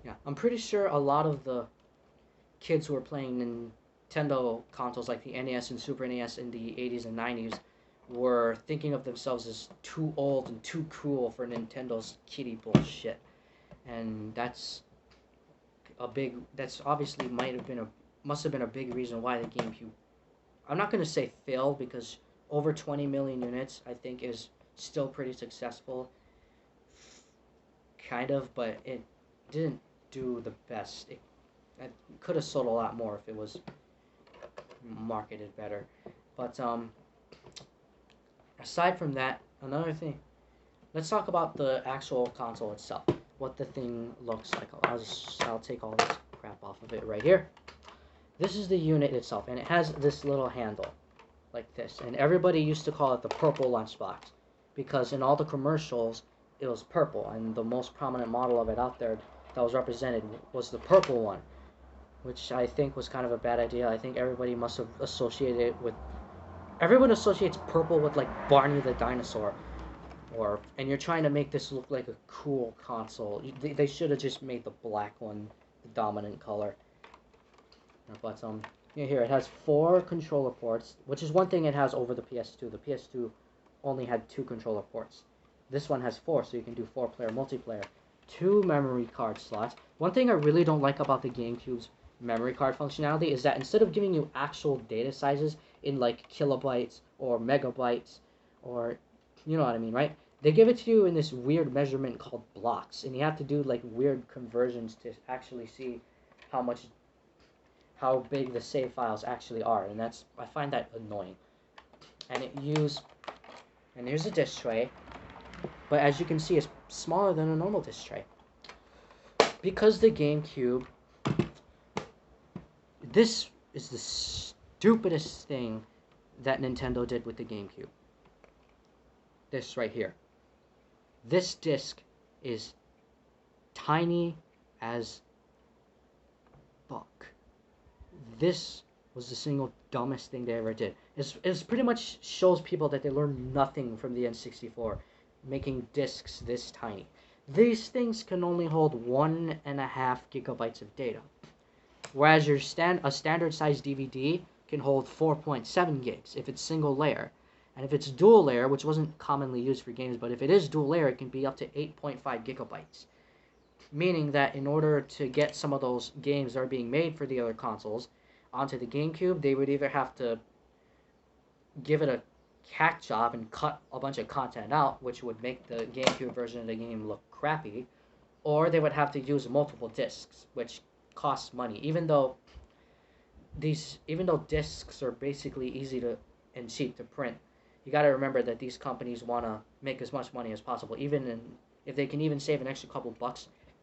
Yeah, I'm pretty sure a lot of the kids who were playing Nintendo consoles like the NES and Super NES in the 80s and 90s were thinking of themselves as too old and too cool for Nintendo's kiddie bullshit. And that's obviously must have been a big reason why the GameCube, I'm not going to say failed, because over 20 million units I think is still pretty successful, kind of, but it didn't do the best. It could have sold a lot more if it was marketed better. But aside from that, another thing, let's talk about the actual console itself. What the thing looks like. I'll take all this crap off of it right here. This is the unit itself, and it has this little handle like this. And everybody used to call it the purple lunchbox because in all the commercials it was purple, and the most prominent model of it out there that was represented was the purple one, which I think was kind of a bad idea. I think everybody must have associated it with. Everyone associates purple with like Barney the dinosaur, and you're trying to make this look like a cool console. They should have just made the black one the dominant color. But yeah, here it has 4 controller ports, which is one thing it has over the PS2. The PS2 only had 2 controller ports. This one has 4, so you can do 4-player multiplayer. 2 memory card slots. One thing I really don't like about the GameCube's memory card functionality is that instead of giving you actual data sizes in like kilobytes or megabytes, or you know what I mean, right? They give it to you in this weird measurement called blocks, and you have to do like weird conversions to actually see how big the save files actually are, and I find that annoying. And here's a disk tray, but as you can see, it's smaller than a normal disk tray. Because the GameCube, this is the stupidest thing that Nintendo did with the GameCube. This right here. This disc is tiny as fuck. This was the single dumbest thing they ever did. It's pretty much shows people that they learned nothing from the N64, making discs this tiny. These things can only hold 1.5 gigabytes of data, whereas a standard size DVD can hold 4.7 gigs if it's single layer. And if it's dual layer, which wasn't commonly used for games, but if it is dual layer, it can be up to 8.5 gigabytes. Meaning that in order to get some of those games that are being made for the other consoles onto the GameCube, they would either have to give it a hack job and cut a bunch of content out, which would make the GameCube version of the game look crappy, or they would have to use multiple discs, which costs money. Even though discs are basically easy to and cheap to print, you got to remember that these companies want to make as much money as possible. If they can even save an extra couple bucks